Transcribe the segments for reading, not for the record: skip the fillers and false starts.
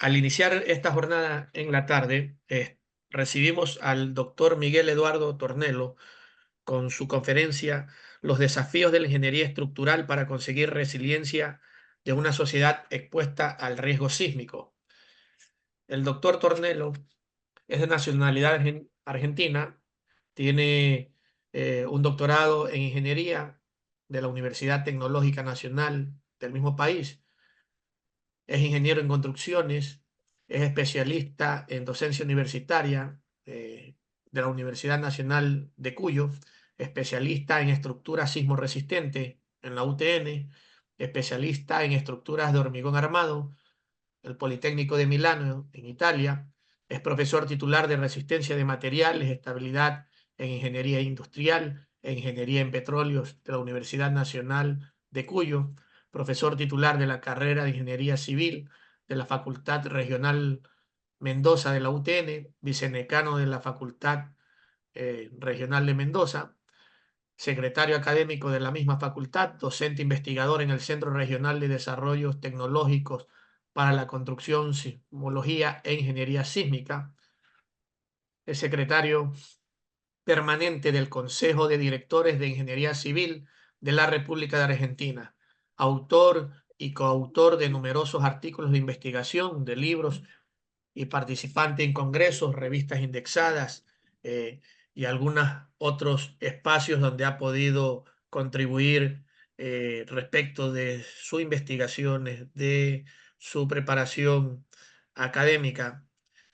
Al iniciar esta jornada en la tarde, recibimos al doctor Miguel Eduardo Tornelo con su conferencia Los desafíos de la ingeniería estructural para conseguir resiliencia de una sociedad expuesta al riesgo sísmico. El doctor Tornelo es de nacionalidad argentina, tiene un doctorado en ingeniería de la Universidad Tecnológica Nacional del mismo país. Es ingeniero en construcciones, es especialista en docencia universitaria de la Universidad Nacional de Cuyo, especialista en estructuras sismo resistentes en la UTN, especialista en estructuras de hormigón armado, el Politécnico de Milano en Italia, es profesor titular de resistencia de materiales, estabilidad en ingeniería industrial e ingeniería en petróleos de la Universidad Nacional de Cuyo, profesor titular de la carrera de Ingeniería Civil de la Facultad Regional Mendoza de la UTN, vicedecano de la Facultad Regional de Mendoza, secretario académico de la misma facultad, docente investigador en el Centro Regional de Desarrollos Tecnológicos para la Construcción, Sismología e Ingeniería Sísmica, es secretario permanente del Consejo de Directores de Ingeniería Civil de la República de Argentina, autor y coautor de numerosos artículos de investigación, de libros y participante en congresos, revistas indexadas eh, y algunos otros espacios donde ha podido contribuir respecto de sus investigaciones, de su preparación académica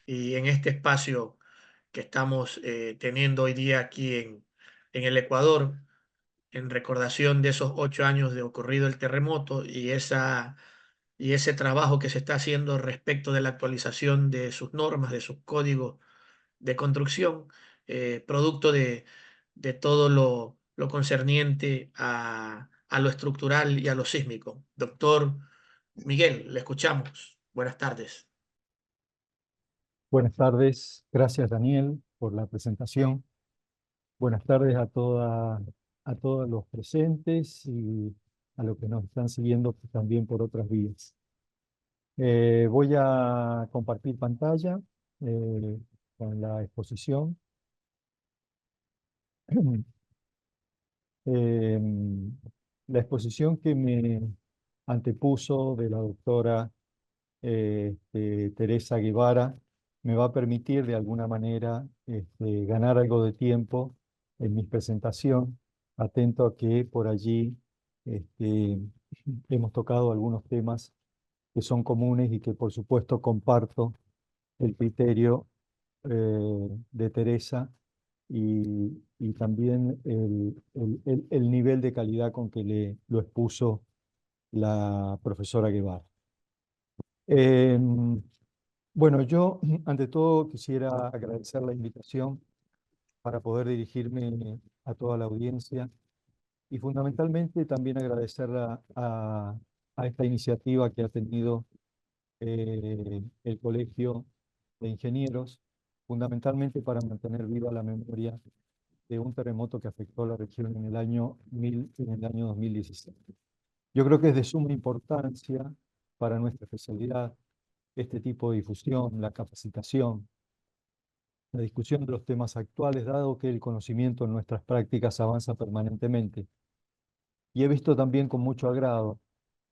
y en este espacio que estamos teniendo hoy día aquí en el Ecuador, en recordación de esos 8 años de ocurrido el terremoto y ese trabajo que se está haciendo respecto de la actualización de sus normas, de sus códigos de construcción, producto de todo lo concerniente a lo estructural y a lo sísmico. Doctor Miguel, le escuchamos. Buenas tardes. Buenas tardes, gracias Daniel por la presentación. Buenas tardes a todos los presentes y a los que nos están siguiendo también por otras vías. Voy a compartir pantalla con la exposición. Eh, la exposición que me antepuso de la doctora Teresa Guevara me va a permitir de alguna manera ganar algo de tiempo en mi presentación, atento a que por allí este, hemos tocado algunos temas que son comunes y que por supuesto comparto el criterio de Teresa y también el nivel de calidad con que lo expuso la profesora Guevara. Bueno, yo ante todo quisiera agradecer la invitación para poder dirigirme a toda la audiencia y fundamentalmente también agradecer a esta iniciativa que ha tenido el Colegio de Ingenieros, fundamentalmente para mantener viva la memoria de un terremoto que afectó a la región en el año 2016. Yo creo que es de suma importancia para nuestra especialidad este tipo de difusión, la capacitación, la discusión de los temas actuales, dado que el conocimiento en nuestras prácticas avanza permanentemente. Y he visto también con mucho agrado,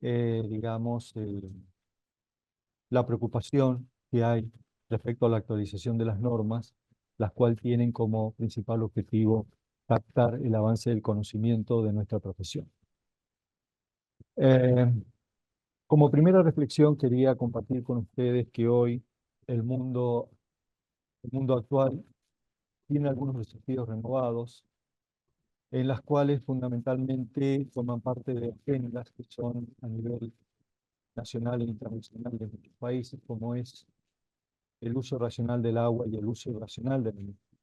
digamos, la preocupación que hay respecto a la actualización de las normas, las cuales tienen como principal objetivo captar el avance del conocimiento de nuestra profesión. Eh, Como primera reflexión, quería compartir con ustedes que hoy el mundo actual tiene algunos desafíos renovados, en las cuales fundamentalmente forman parte de agendas que son a nivel nacional e internacional de muchos países, como es el uso racional del agua y el uso racional de la energía.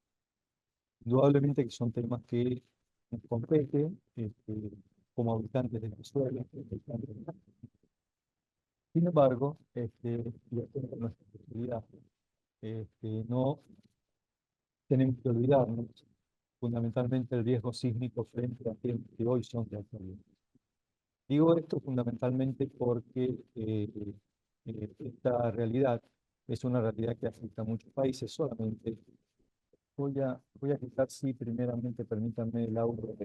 Indudablemente que son temas que nos competen como habitantes de Venezuela. Sin embargo, y haciendo nuestra especialidad, no tenemos que olvidarnos fundamentalmente el riesgo sísmico frente a temas que hoy son de actualidad. Digo esto fundamentalmente porque esta realidad es una realidad que afecta a muchos países. Solamente voy a quitar, sí, primeramente permítanme el audio.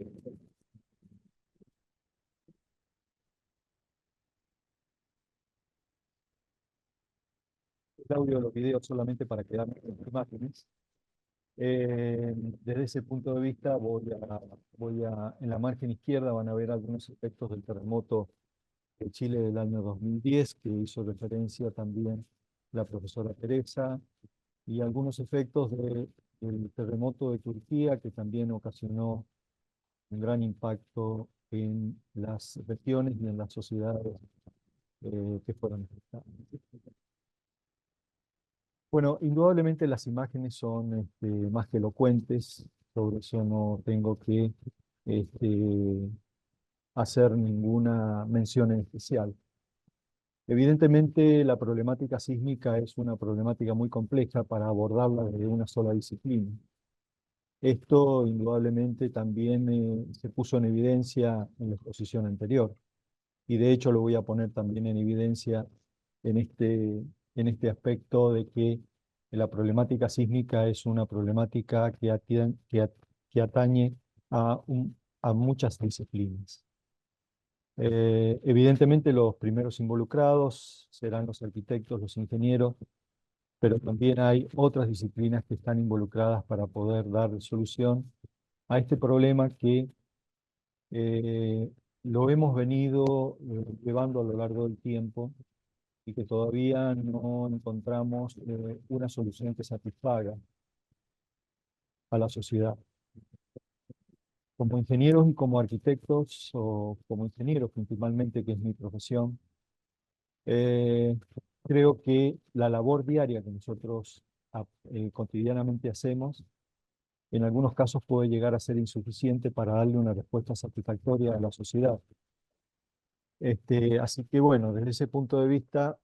El audio de los videos solamente para quedarme con las imágenes. Desde ese punto de vista, en la margen izquierda van a ver algunos efectos del terremoto de Chile del año 2010, que hizo referencia también la profesora Teresa, y algunos efectos del terremoto de Turquía, que también ocasionó un gran impacto en las regiones y en las sociedades que fueron afectadas. Bueno, indudablemente las imágenes son más que elocuentes, sobre eso no tengo que este, hacer ninguna mención en especial. Evidentemente, la problemática sísmica es una problemática muy compleja para abordarla desde una sola disciplina. Esto indudablemente también se puso en evidencia en la exposición anterior, y de hecho lo voy a poner también en evidencia en este aspecto de que la problemática sísmica es una problemática que atañe a, a muchas disciplinas. Evidentemente los primeros involucrados serán los arquitectos, los ingenieros, pero también hay otras disciplinas que están involucradas para poder dar solución a este problema que eh, lo hemos venido llevando a lo largo del tiempo y que todavía no encontramos una solución que satisfaga a la sociedad. Como ingenieros y como arquitectos, o como ingenieros principalmente, que es mi profesión, eh, creo que la labor diaria que nosotros cotidianamente hacemos, en algunos casos puede llegar a ser insuficiente para darle una respuesta satisfactoria a la sociedad. Así que bueno, desde ese punto de vista,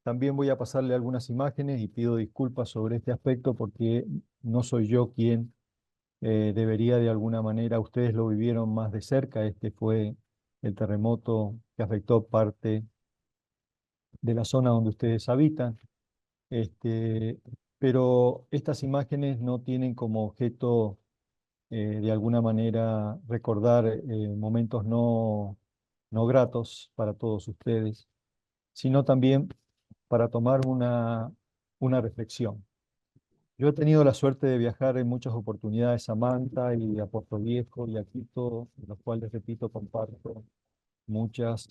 también voy a pasarle algunas imágenes y pido disculpas sobre este aspecto porque no soy yo quien debería de alguna manera, ustedes lo vivieron más de cerca, este fue el terremoto que afectó parte de la zona donde ustedes habitan. Este, pero estas imágenes no tienen como objeto de alguna manera recordar momentos no gratos para todos ustedes, sino también para tomar una reflexión. Yo he tenido la suerte de viajar en muchas oportunidades a Manta y a Puerto Viejo y a Quito, en los cuales, repito, comparto muchos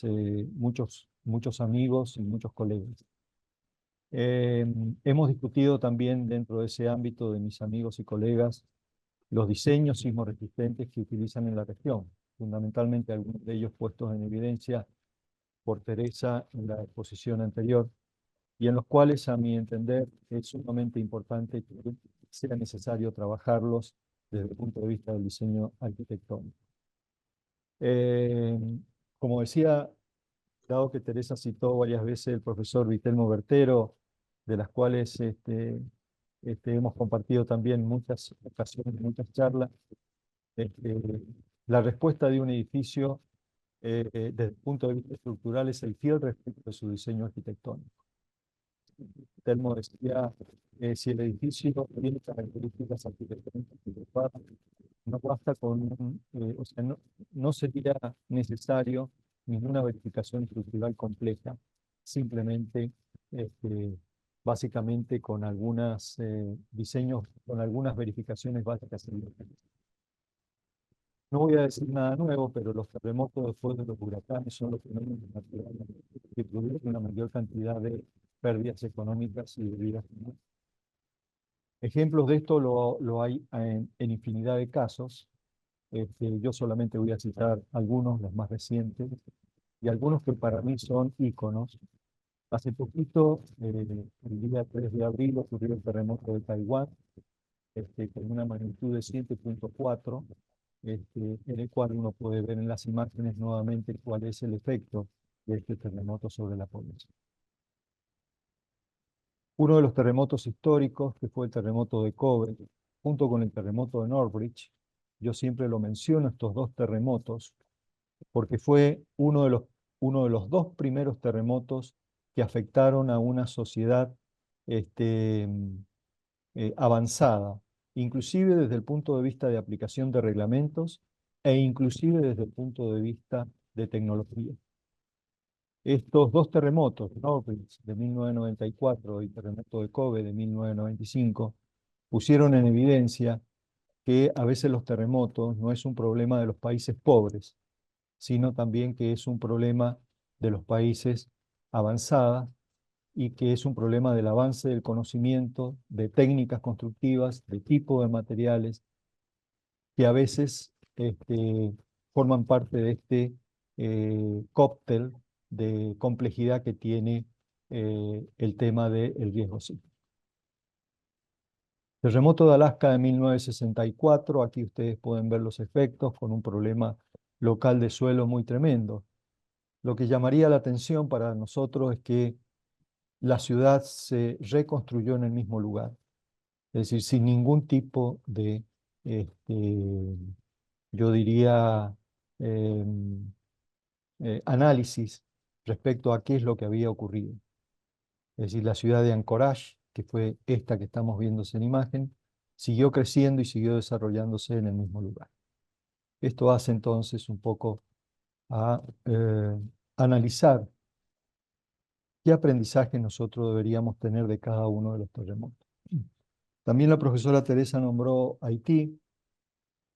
amigos y muchos colegas. Hemos discutido también dentro de ese ámbito de mis amigos y colegas los diseños sismoresistentes que utilizan en la región, fundamentalmente algunos de ellos puestos en evidencia por Teresa en la exposición anterior, y en los cuales, a mi entender, es sumamente importante que sea necesario trabajarlos desde el punto de vista del diseño arquitectónico. Eh, Como decía, dado que Teresa citó varias veces el profesor Vitelmo Bertero, de las cuales hemos compartido también muchas ocasiones, muchas charlas, este, la respuesta de un edificio desde el punto de vista estructural es el fiel respeto de su diseño arquitectónico. Telmo decía, si el edificio tiene características arquitectónicas adecuadas, no basta o sea, no sería necesario ninguna verificación estructural compleja, simplemente, este, básicamente con algunos diseños, con algunas verificaciones básicas. No voy a decir nada nuevo, pero los terremotos después de los huracanes son los fenómenos naturales que producen una mayor cantidad de pérdidas económicas y de vidas humanas. Ejemplos de esto lo hay en infinidad de casos. Yo solamente voy a citar algunos, los más recientes, y algunos que para mí son íconos. Hace poquito, el día 3 de abril, ocurrió el terremoto de Taiwán, con una magnitud de 7.4, en el cual uno puede ver en las imágenes nuevamente cuál es el efecto de este terremoto sobre la población. Uno de los terremotos históricos, que fue el terremoto de Kobe, junto con el terremoto de Northbridge, yo siempre lo menciono, estos dos terremotos, porque fue uno de los dos primeros terremotos que afectaron a una sociedad avanzada, inclusive desde el punto de vista de aplicación de reglamentos e inclusive desde el punto de vista de tecnología. Estos dos terremotos, Norwich de 1994 y terremoto de Kobe de 1995, pusieron en evidencia que a veces los terremotos no es un problema de los países pobres, sino también que es un problema de los países avanzados y que es un problema del avance del conocimiento, de técnicas constructivas, de tipo de materiales, que a veces forman parte de este cóctel de complejidad que tiene el tema del riesgo sísmico. Terremoto de Alaska de 1964, aquí ustedes pueden ver los efectos con un problema local de suelo muy tremendo. Lo que llamaría la atención para nosotros es que la ciudad se reconstruyó en el mismo lugar, es decir, sin ningún tipo de, yo diría, análisis respecto a qué es lo que había ocurrido. Es decir, la ciudad de Anchorage, que fue esta que estamos viendo en imagen, siguió creciendo y siguió desarrollándose en el mismo lugar. Esto hace entonces un poco a analizar qué aprendizaje nosotros deberíamos tener de cada uno de los terremotos. También la profesora Teresa nombró Haití,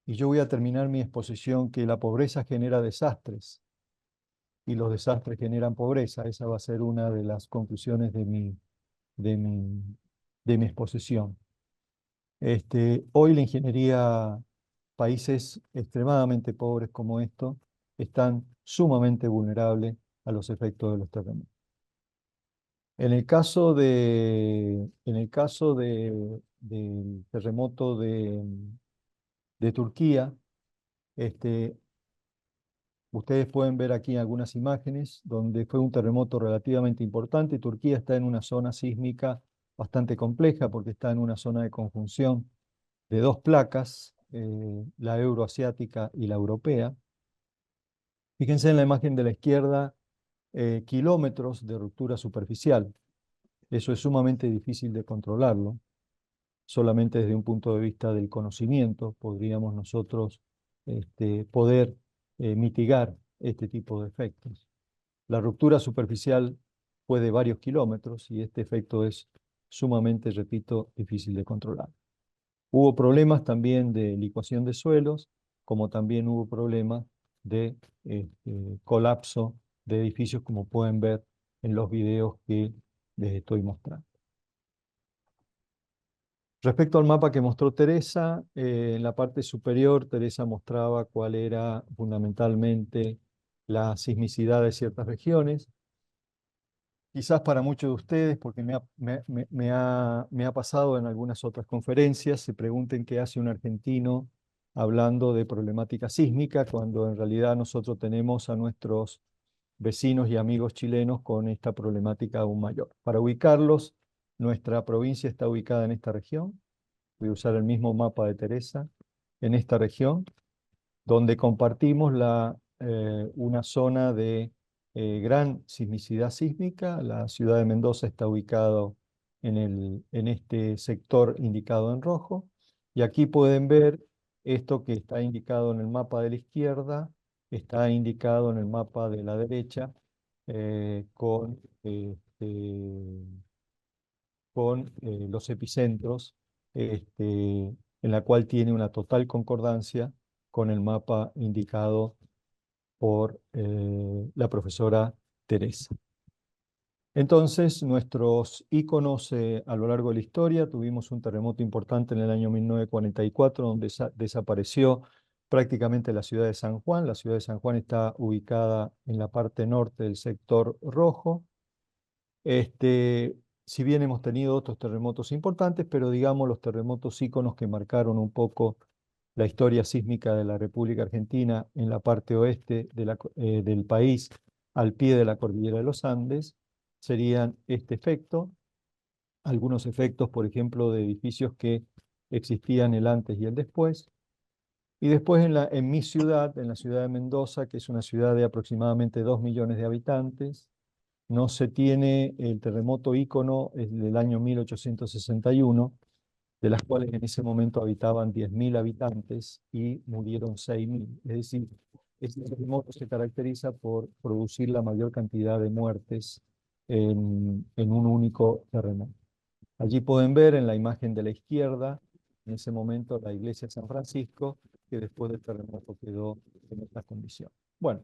y yo voy a terminar mi exposición que la pobreza genera desastres y los desastres generan pobreza. Esa va a ser una de las conclusiones de mi, de mi exposición. Hoy la ingeniería, países extremadamente pobres como estos, están sumamente vulnerables a los efectos de los terremotos. Del terremoto de Turquía, ustedes pueden ver aquí algunas imágenes donde fue un terremoto relativamente importante. Turquía está en una zona sísmica bastante compleja porque está en una zona de conjunción de dos placas, la euroasiática y la europea. Fíjense en la imagen de la izquierda, kilómetros de ruptura superficial. Eso es sumamente difícil de controlarlo. Solamente desde un punto de vista del conocimiento podríamos nosotros poder mitigar este tipo de efectos. La ruptura superficial fue de varios kilómetros y este efecto es sumamente, repito, difícil de controlar. Hubo problemas también de licuación de suelos, como también hubo problemas de colapso de edificios, como pueden ver en los videos que les estoy mostrando. Respecto al mapa que mostró Teresa, en la parte superior Teresa mostraba cuál era fundamentalmente la sismicidad de ciertas regiones. Quizás para muchos de ustedes, porque me ha pasado en algunas otras conferencias, se pregunten qué hace un argentino hablando de problemática sísmica, cuando en realidad nosotros tenemos a nuestros vecinos y amigos chilenos con esta problemática aún mayor. Para ubicarlos, nuestra provincia está ubicada en esta región. Voy a usar el mismo mapa de Teresa, en esta región, donde compartimos una zona de gran sismicidad sísmica. La ciudad de Mendoza está ubicado en este sector indicado en rojo. Y aquí pueden ver esto que está indicado en el mapa de la izquierda, está indicado en el mapa de la derecha, con los epicentros, en la cual tiene una total concordancia con el mapa indicado por la profesora Teresa. Entonces, nuestros íconos a lo largo de la historia, tuvimos un terremoto importante en el año 1944, donde desapareció prácticamente la ciudad de San Juan. La ciudad de San Juan está ubicada en la parte norte del sector rojo. Si bien hemos tenido otros terremotos importantes, pero digamos los terremotos íconos que marcaron un poco la historia sísmica de la República Argentina en la parte oeste del país, al pie de la cordillera de los Andes, serían este efecto, algunos efectos, por ejemplo, de edificios que existían el antes y el después. Y después en mi ciudad, en la ciudad de Mendoza, que es una ciudad de aproximadamente 2 millones de habitantes, no se tiene el terremoto ícono es del año 1861, de las cuales en ese momento habitaban 10.000 habitantes y murieron 6.000. Es decir, este terremoto se caracteriza por producir la mayor cantidad de muertes en un único terremoto. Allí pueden ver en la imagen de la izquierda, en ese momento, la iglesia de San Francisco, que después del terremoto quedó en esta condición. Bueno,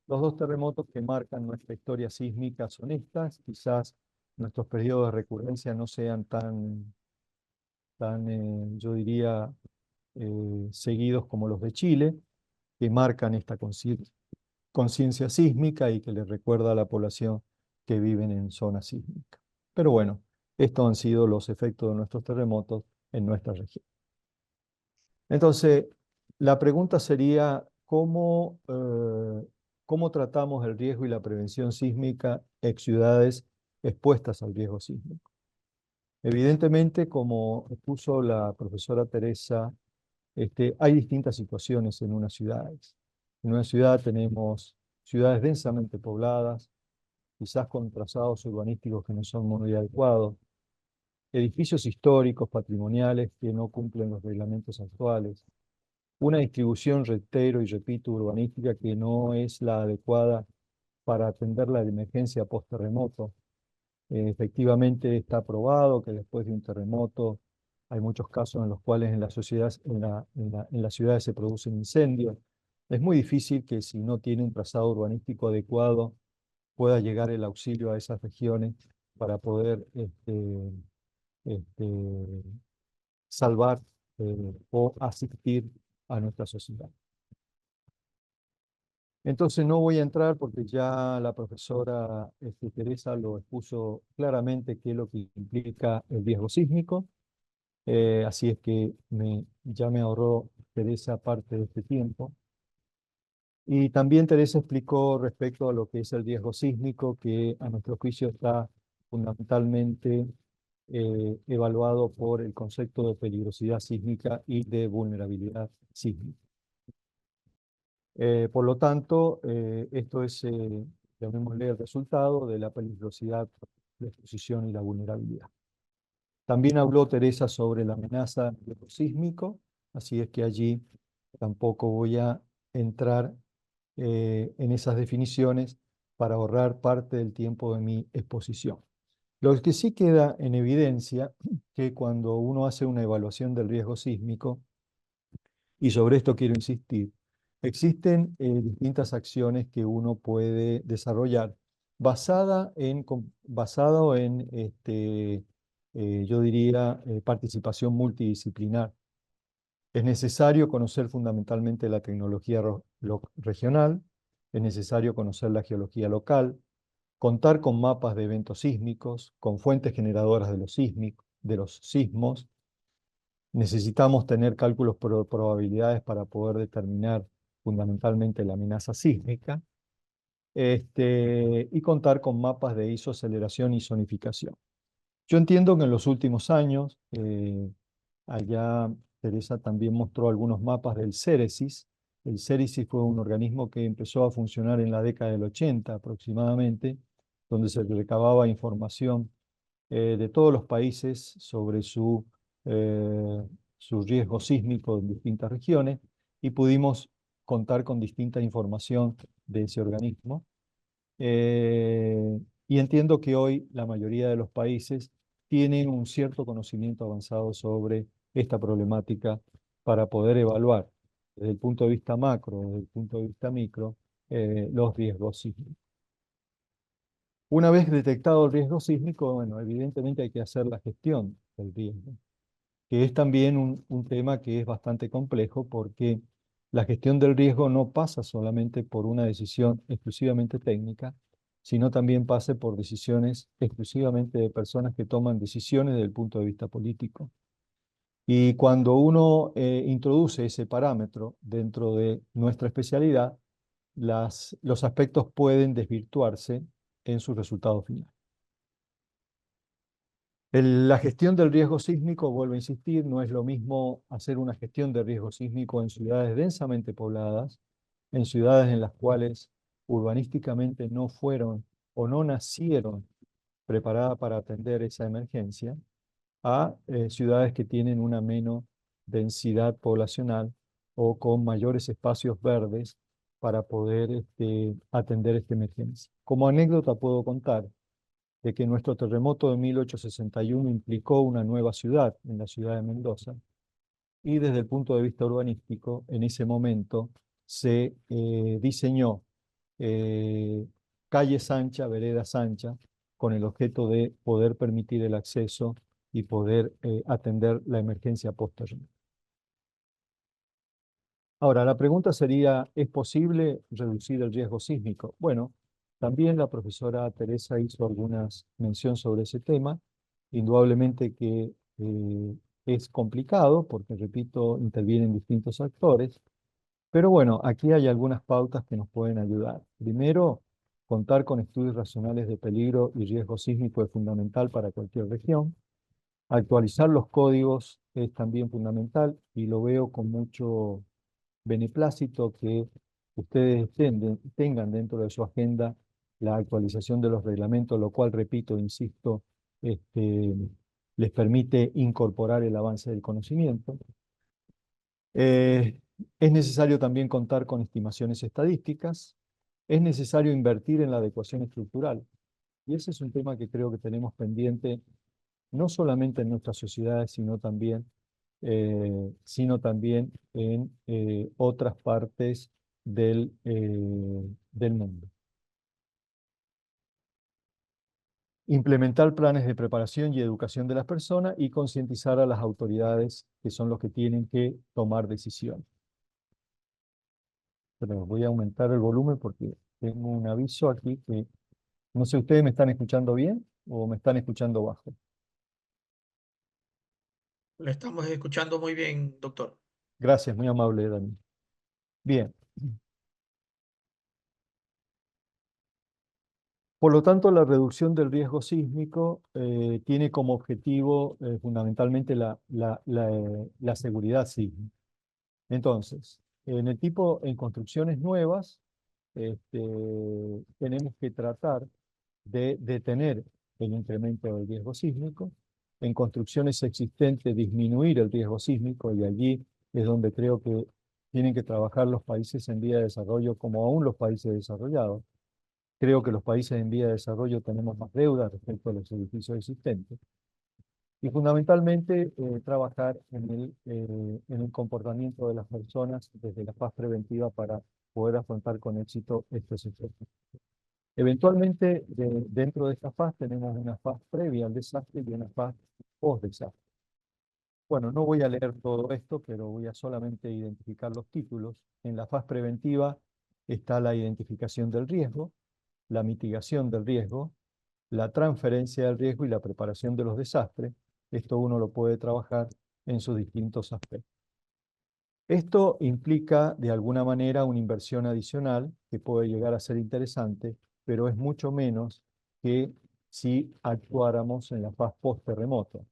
los dos terremotos que marcan nuestra historia sísmica son estas. Quizás nuestros periodos de recurrencia no sean tan yo diría, seguidos como los de Chile, que marcan esta conciencia sísmica y que les recuerda a la población que viven en zona sísmica. Pero bueno, estos han sido los efectos de nuestros terremotos en nuestra región. Entonces, la pregunta sería, ¿cómo tratamos el riesgo y la prevención sísmica en ciudades expuestas al riesgo sísmico? Evidentemente, como expuso la profesora Teresa, hay distintas situaciones en unas ciudades. En una ciudad tenemos ciudades densamente pobladas, quizás con trazados urbanísticos que no son muy adecuados, edificios históricos, patrimoniales que no cumplen los reglamentos actuales, una distribución, reitero y repito, urbanística que no es la adecuada para atender la emergencia post-terremoto. Efectivamente está probado que después de un terremoto hay muchos casos en los cuales en las ciudades se producen incendios. Es muy difícil que si no tiene un trazado urbanístico adecuado pueda llegar el auxilio a esas regiones para poder este, salvar o asistir a nuestra sociedad. Entonces no voy a entrar porque ya la profesora Teresa lo expuso claramente qué es lo que implica el riesgo sísmico. Así es que ya me ahorró Teresa parte de este tiempo. Y también Teresa explicó respecto a lo que es el riesgo sísmico, que a nuestro juicio está fundamentalmente evaluado por el concepto de peligrosidad sísmica y de vulnerabilidad sísmica. Por lo tanto, esto es, llamémosle, el resultado de la peligrosidad, la exposición y la vulnerabilidad. También habló Teresa sobre la amenaza de lo sísmico, así es que allí tampoco voy a entrar en esas definiciones para ahorrar parte del tiempo de mi exposición. Lo que sí queda en evidencia que cuando uno hace una evaluación del riesgo sísmico, y sobre esto quiero insistir, existen distintas acciones que uno puede desarrollar basado en yo diría, participación multidisciplinar. Es necesario conocer fundamentalmente la tecnología regional, es necesario conocer la geología local, contar con mapas de eventos sísmicos, con fuentes generadoras de los sismos. Necesitamos tener cálculos por probabilidades para poder determinar fundamentalmente la amenaza sísmica, y contar con mapas de isoaceleración y zonificación. Yo entiendo que en los últimos años, allá Teresa también mostró algunos mapas del CERESIS. El CERESIS fue un organismo que empezó a funcionar en la década del 80 aproximadamente, donde se recababa información de todos los países sobre su riesgo sísmico en distintas regiones y pudimos contar con distinta información de ese organismo. Y entiendo que hoy la mayoría de los países tienen un cierto conocimiento avanzado sobre esta problemática para poder evaluar desde el punto de vista macro, desde el punto de vista micro, los riesgos sísmicos. Una vez detectado el riesgo sísmico, bueno, evidentemente hay que hacer la gestión del riesgo, que es también un tema que es bastante complejo porque la gestión del riesgo no pasa solamente por una decisión exclusivamente técnica, sino también pasa por decisiones exclusivamente de personas que toman decisiones desde el punto de vista político. Y cuando uno introduce ese parámetro dentro de nuestra especialidad, los aspectos pueden desvirtuarse en su resultado final. La gestión del riesgo sísmico, vuelvo a insistir, no es lo mismo hacer una gestión de riesgo sísmico en ciudades densamente pobladas, en ciudades en las cuales urbanísticamente no fueron o no nacieron preparadas para atender esa emergencia, a ciudades que tienen una menor densidad poblacional o con mayores espacios verdes para poder atender esta emergencia. Como anécdota puedo contar de que nuestro terremoto de 1861 implicó una nueva ciudad en la ciudad de Mendoza, y desde el punto de vista urbanístico, en ese momento se diseñó eh, calles anchas, veredas anchas, con el objeto de poder permitir el acceso y poder atender la emergencia posterior. Ahora, la pregunta sería, ¿es posible reducir el riesgo sísmico? Bueno, también la profesora Teresa hizo algunas mención sobre ese tema. Indudablemente que es complicado porque, repito, intervienen distintos actores. Pero bueno, aquí hay algunas pautas que nos pueden ayudar. Primero, contar con estudios racionales de peligro y riesgo sísmico es fundamental para cualquier región. Actualizar los códigos es también fundamental y lo veo con mucho beneplácito que ustedes tengan dentro de su agenda la actualización de los reglamentos, lo cual, repito, insisto, les permite incorporar el avance del conocimiento. Es necesario también contar con estimaciones estadísticas. Es necesario invertir en la adecuación estructural. Y ese es un tema que creo que tenemos pendiente, no solamente en nuestras sociedades, sino también en otras partes del mundo. Implementar planes de preparación y educación de las personas y concientizar a las autoridades que son los que tienen que tomar decisiones. Pero voy a aumentar el volumen porque tengo un aviso aquí que no sé, ¿ustedes me están escuchando bien o me están escuchando bajo? Le estamos escuchando muy bien, doctor. Gracias, muy amable, Dani. Bien. Por lo tanto, la reducción del riesgo sísmico tiene como objetivo fundamentalmente la seguridad sísmica. Entonces, en construcciones nuevas, este, tenemos que tratar de detener el incremento del riesgo sísmico. En construcciones existentes, disminuir el riesgo sísmico, y allí es donde creo que tienen que trabajar los países en vía de desarrollo como aún los países desarrollados. Creo que los países en vía de desarrollo tenemos más deuda respecto a los edificios existentes. Y fundamentalmente trabajar en el comportamiento de las personas desde la fase preventiva para poder afrontar con éxito estos efectos. Eventualmente, dentro de esta fase tenemos una fase previa al desastre y una fase post-desastre. Bueno, no voy a leer todo esto, pero voy a solamente identificar los títulos. En la fase preventiva está la identificación del riesgo, la mitigación del riesgo, la transferencia del riesgo y la preparación de los desastres. Esto uno lo puede trabajar en sus distintos aspectos. Esto implica, de alguna manera, una inversión adicional que puede llegar a ser interesante, pero es mucho menos que si actuáramos en la fase post-terremoto,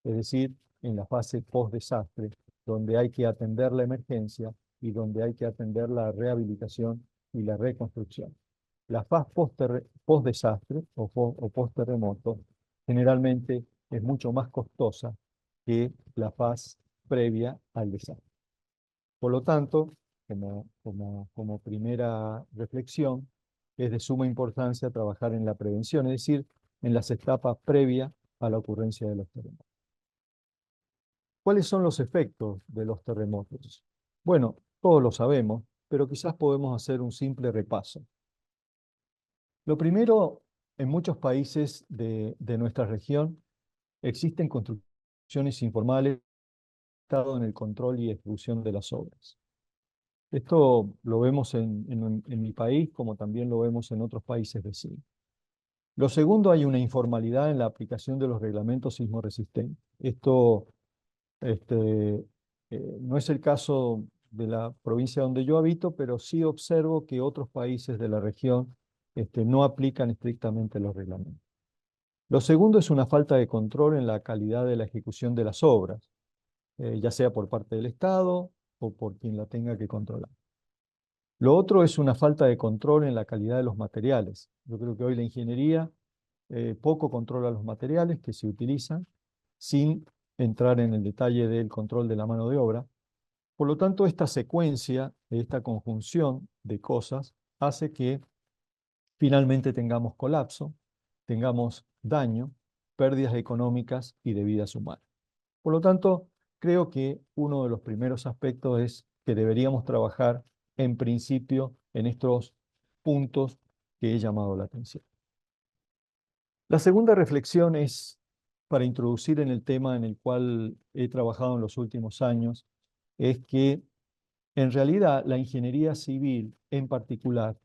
es decir, en la fase post-desastre, donde hay que atender la emergencia y donde hay que atender la rehabilitación y la reconstrucción. La fase post-desastre o post-terremoto generalmente es mucho más costosa que la fase previa al desastre. Por lo tanto, como primera reflexión, es de suma importancia trabajar en la prevención, es decir, en las etapas previas a la ocurrencia de los terremotos. ¿Cuáles son los efectos de los terremotos? Bueno, todos lo sabemos, pero quizás podemos hacer un simple repaso. Lo primero, en muchos países de nuestra región existen construcciones informales en el control y ejecución de las obras. Esto lo vemos en mi país, como también lo vemos en otros países vecinos. Lo segundo, hay una informalidad en la aplicación de los reglamentos sismoresistentes. Esto no es el caso de la provincia donde yo habito, pero sí observo que otros países de la región no aplican estrictamente los reglamentos. Lo segundo es una falta de control en la calidad de la ejecución de las obras, ya sea por parte del Estado o por quien la tenga que controlar. Lo otro es una falta de control en la calidad de los materiales. Yo creo que hoy la ingeniería poco controla los materiales que se utilizan sin entrar en el detalle del control de la mano de obra. Por lo tanto, esta secuencia, esta conjunción de cosas hace que finalmente tengamos colapso, tengamos daño, pérdidas económicas y de vidas humanas. Por lo tanto, creo que uno de los primeros aspectos es que deberíamos trabajar en principio en estos puntos que he llamado la atención. La segunda reflexión es para introducir en el tema en el cual he trabajado en los últimos años, es que en realidad la ingeniería civil en particular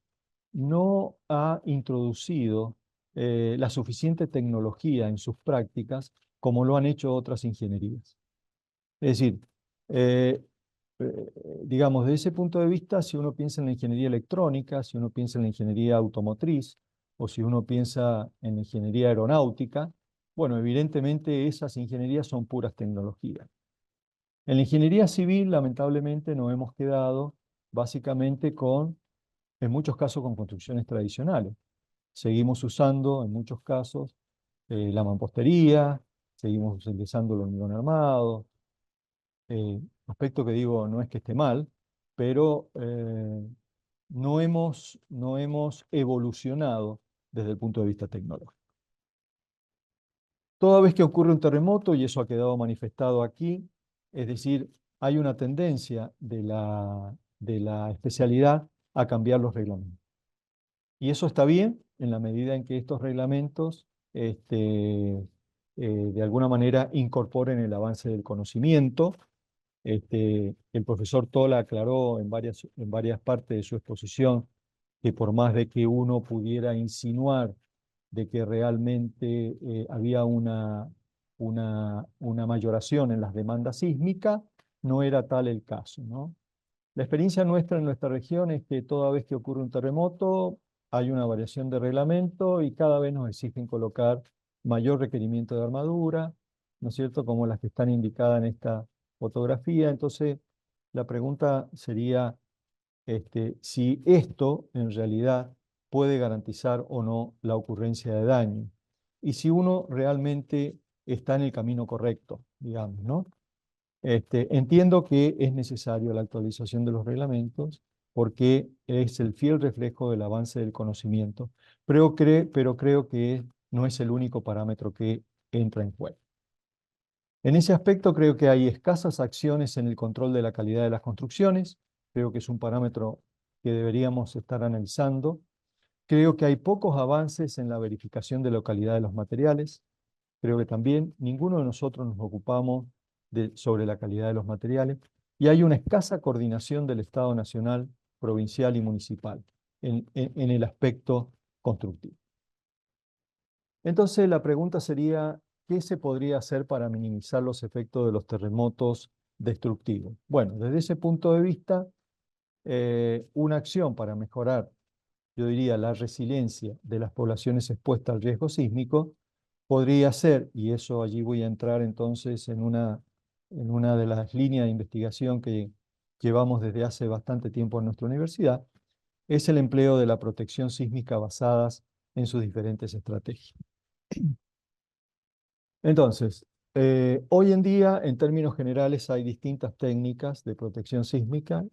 no ha introducido la suficiente tecnología en sus prácticas como lo han hecho otras ingenierías. Es decir, eh, digamos, desde ese punto de vista, si uno piensa en la ingeniería electrónica, si uno piensa en la ingeniería automotriz, o si uno piensa en la ingeniería aeronáutica, bueno, evidentemente esas ingenierías son puras tecnologías. En la ingeniería civil, lamentablemente, nos hemos quedado básicamente con, en muchos casos, con construcciones tradicionales. Seguimos usando, en muchos casos, la mampostería, seguimos utilizando el hormigón armado, aspecto que digo no es que esté mal, pero no hemos evolucionado desde el punto de vista tecnológico. Toda vez que ocurre un terremoto, y eso ha quedado manifestado aquí, es decir, hay una tendencia de la especialidad a cambiar los reglamentos. Y eso está bien en la medida en que estos reglamentos de alguna manera incorporen el avance del conocimiento. El profesor Tola aclaró en varias partes de su exposición que por más de que uno pudiera insinuar de que realmente había una mayoración en las demandas sísmicas, no era tal el caso, ¿no? La experiencia nuestra en nuestra región es que toda vez que ocurre un terremoto hay una variación de reglamento y cada vez nos exigen colocar mayor requerimiento de armadura, ¿no es cierto? Como las que están indicadas en esta fotografía. Entonces, la pregunta sería si esto en realidad puede garantizar o no la ocurrencia de daño y si uno realmente está en el camino correcto, digamos, ¿no? Entiendo que es necesario la actualización de los reglamentos porque es el fiel reflejo del avance del conocimiento, pero creo que no es el único parámetro que entra en juego. En ese aspecto creo que hay escasas acciones en el control de la calidad de las construcciones, creo que es un parámetro que deberíamos estar analizando. Creo que hay pocos avances en la verificación de la calidad de los materiales. Creo que también ninguno de nosotros nos ocupamos sobre la calidad de los materiales y hay una escasa coordinación del Estado nacional, provincial y municipal en el aspecto constructivo. Entonces la pregunta sería, ¿qué se podría hacer para minimizar los efectos de los terremotos destructivos? Bueno, desde ese punto de vista, una acción para mejorar, yo diría, la resiliencia de las poblaciones expuestas al riesgo sísmico podría ser, y eso allí voy a entrar entonces en una de las líneas de investigación que llevamos desde hace bastante tiempo en nuestra universidad, es el empleo de la protección sísmica basadas en sus diferentes estrategias. Entonces, hoy en día, en términos generales, hay distintas técnicas de protección sísmica,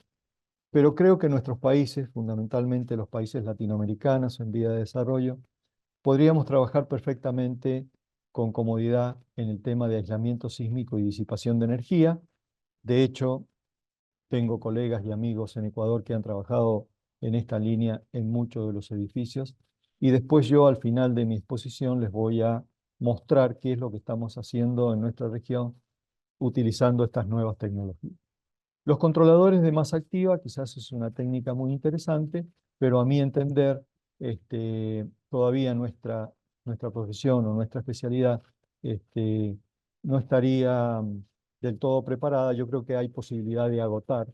pero creo que nuestros países, fundamentalmente los países latinoamericanos en vía de desarrollo, podríamos trabajar perfectamente con comodidad en el tema de aislamiento sísmico y disipación de energía. De hecho, tengo colegas y amigos en Ecuador que han trabajado en esta línea en muchos de los edificios. Y después yo al final de mi exposición les voy a mostrar qué es lo que estamos haciendo en nuestra región utilizando estas nuevas tecnologías. Los controladores de masa activa quizás es una técnica muy interesante, pero a mi entender, todavía nuestra profesión o nuestra especialidad no estaría del todo preparada. Yo creo que hay posibilidad de agotar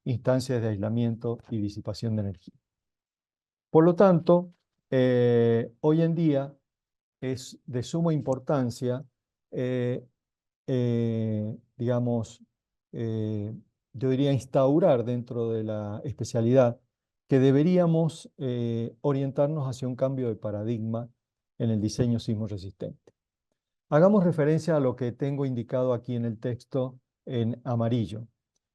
instancias de aislamiento y disipación de energía. Por lo tanto, hoy en día es de suma importancia, digamos, yo diría, instaurar dentro de la especialidad que deberíamos orientarnos hacia un cambio de paradigma en el diseño sismo resistente. Hagamos referencia a lo que tengo indicado aquí en el texto en amarillo.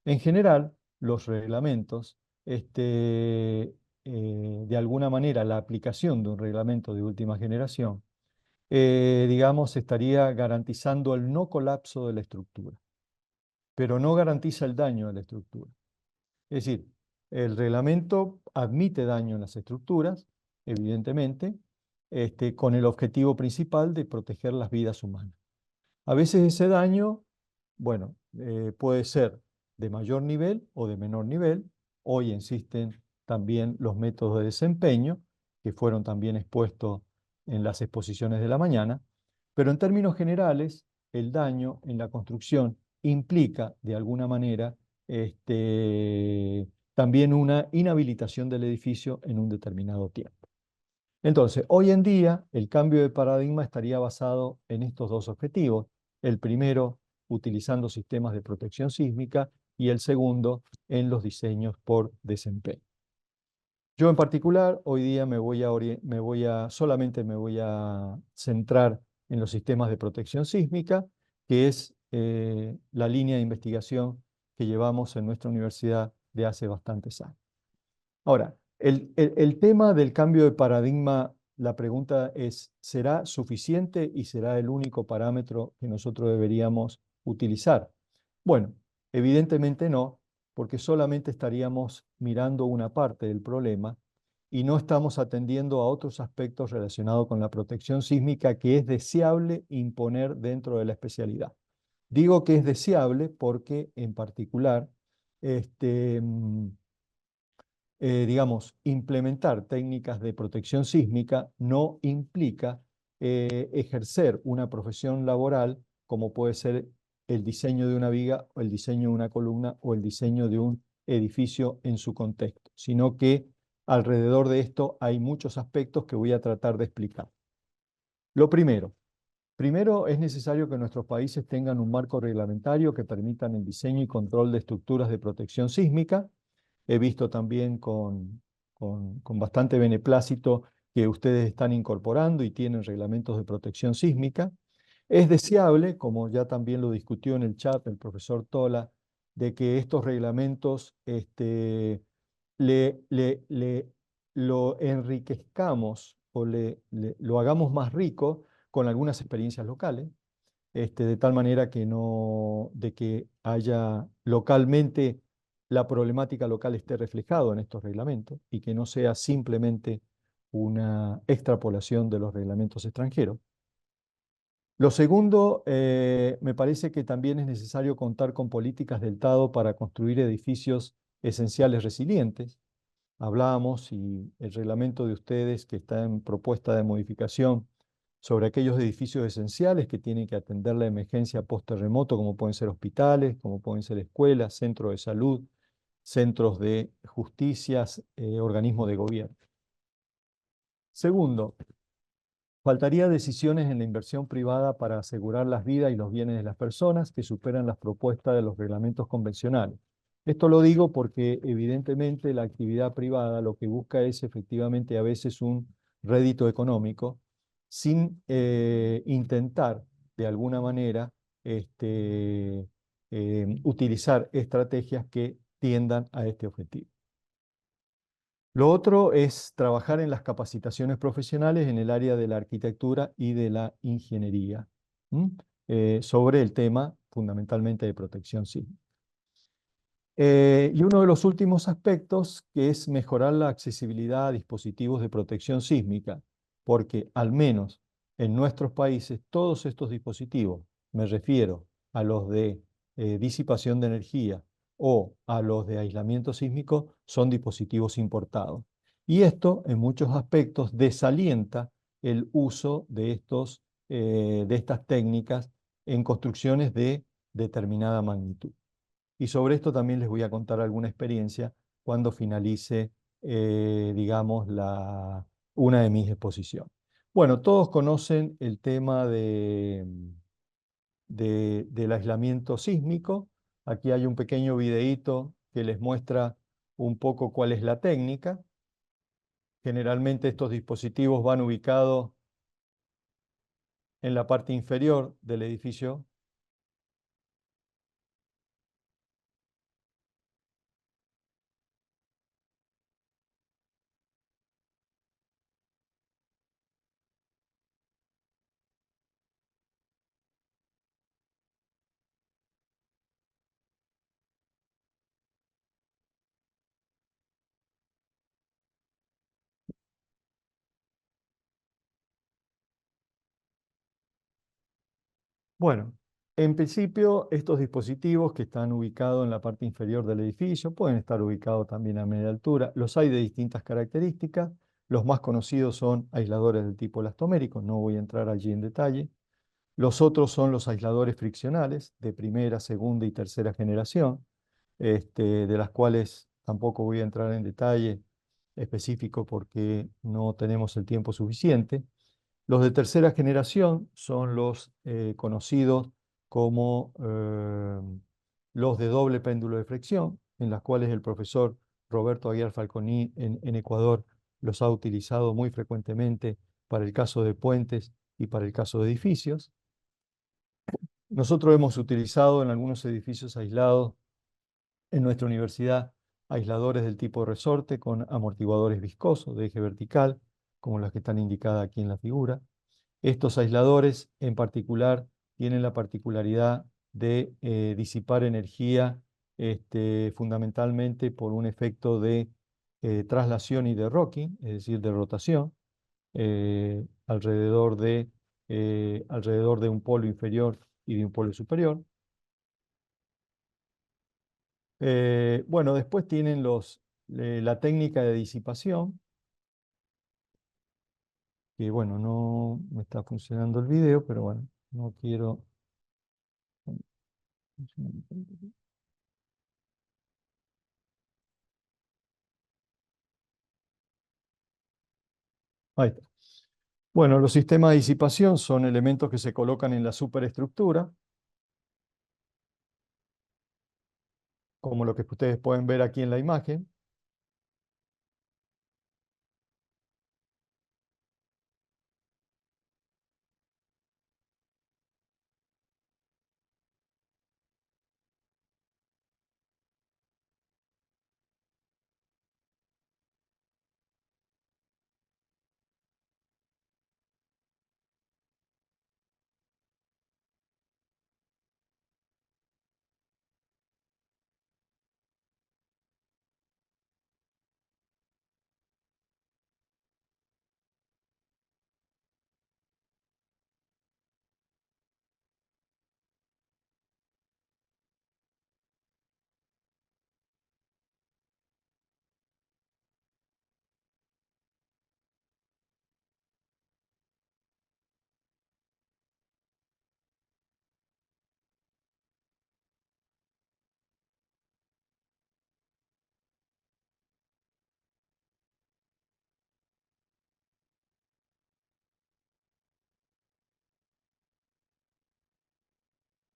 En general, los reglamentos, de alguna manera, la aplicación de un reglamento de última generación, digamos, estaría garantizando el no colapso de la estructura, pero no garantiza el daño de la estructura. Es decir, el reglamento admite daño en las estructuras, evidentemente, con el objetivo principal de proteger las vidas humanas. A veces ese daño, bueno, puede ser de mayor nivel o de menor nivel. Hoy existen también los métodos de desempeño, que fueron también expuestos en las exposiciones de la mañana, pero en términos generales, el daño en la construcción implica, de alguna manera, también una inhabilitación del edificio en un determinado tiempo. Entonces, hoy en día, el cambio de paradigma estaría basado en estos dos objetivos. El primero, utilizando sistemas de protección sísmica, y el segundo, en los diseños por desempeño. Yo en particular, hoy día solamente me voy a centrar en los sistemas de protección sísmica, que es la línea de investigación que llevamos en nuestra universidad de hace bastantes años. Ahora, el tema del cambio de paradigma, la pregunta es, ¿será suficiente y será el único parámetro que nosotros deberíamos utilizar? Bueno, evidentemente no, porque solamente estaríamos mirando una parte del problema y no estamos atendiendo a otros aspectos relacionados con la protección sísmica que es deseable imponer dentro de la especialidad. Digo que es deseable porque, en particular, digamos, implementar técnicas de protección sísmica no implica ejercer una profesión laboral como puede ser el diseño de una viga, o el diseño de una columna o el diseño de un edificio en su contexto, sino que alrededor de esto hay muchos aspectos que voy a tratar de explicar. Lo primero es necesario que nuestros países tengan un marco reglamentario que permitan el diseño y control de estructuras de protección sísmica. He visto también con bastante beneplácito que ustedes están incorporando y tienen reglamentos de protección sísmica. Es deseable, como ya también lo discutió en el chat el profesor Tola, de que estos reglamentos le, le- le- lo enriquezcamos o lo hagamos más rico con algunas experiencias locales, de tal manera que no, de que haya localmente la problemática local esté reflejado en estos reglamentos y que no sea simplemente una extrapolación de los reglamentos extranjeros. Lo segundo, me parece que también es necesario contar con políticas del Estado para construir edificios esenciales resilientes. Hablábamos y el reglamento de ustedes que está en propuesta de modificación sobre aquellos edificios esenciales que tienen que atender la emergencia post-terremoto, como pueden ser hospitales, como pueden ser escuelas, centros de salud, centros de justicias, organismos de gobierno. Segundo, faltaría decisiones en la inversión privada para asegurar las vidas y los bienes de las personas que superan las propuestas de los reglamentos convencionales. Esto lo digo porque evidentemente la actividad privada lo que busca es efectivamente a veces un rédito económico sin intentar de alguna manera utilizar estrategias que tiendan a este objetivo. Lo otro es trabajar en las capacitaciones profesionales en el área de la arquitectura y de la ingeniería, sobre el tema fundamentalmente de protección sísmica. Y uno de los últimos aspectos que es mejorar la accesibilidad a dispositivos de protección sísmica, porque al menos en nuestros países todos estos dispositivos, me refiero a los de disipación de energía o a los de aislamiento sísmico, son dispositivos importados. Y esto en muchos aspectos desalienta el uso de estas técnicas en construcciones de determinada magnitud. Y sobre esto también les voy a contar alguna experiencia cuando finalice, digamos, una de mis exposiciones. Bueno, todos conocen el tema del aislamiento sísmico. Aquí hay un pequeño videíto que les muestra un poco cuál es la técnica. Generalmente estos dispositivos van ubicados en la parte inferior del edificio. Bueno, en principio estos dispositivos que están ubicados en la parte inferior del edificio pueden estar ubicados también a media altura. Los hay de distintas características. Los más conocidos son aisladores del tipo elastomérico, no voy a entrar allí en detalle. Los otros son los aisladores friccionales de primera, segunda y tercera generación, de las cuales tampoco voy a entrar en detalle específico porque no tenemos el tiempo suficiente. Los de tercera generación son los conocidos como los de doble péndulo de flexión, en las cuales el profesor Roberto Aguiar Falconi en Ecuador los ha utilizado muy frecuentemente para el caso de puentes y para el caso de edificios. Nosotros hemos utilizado en algunos edificios aislados en nuestra universidad aisladores del tipo resorte con amortiguadores viscosos de eje vertical, como las que están indicadas aquí en la figura. Estos aisladores en particular tienen la particularidad de disipar energía fundamentalmente por un efecto de traslación y de rocking, es decir, de rotación, eh, alrededor alrededor de un polo inferior y de un polo superior. Bueno, después tienen la técnica de disipación, que bueno, no me está funcionando el video, pero bueno, no quiero... Ahí está. Bueno, los sistemas de disipación son elementos que se colocan en la superestructura, como lo que ustedes pueden ver aquí en la imagen.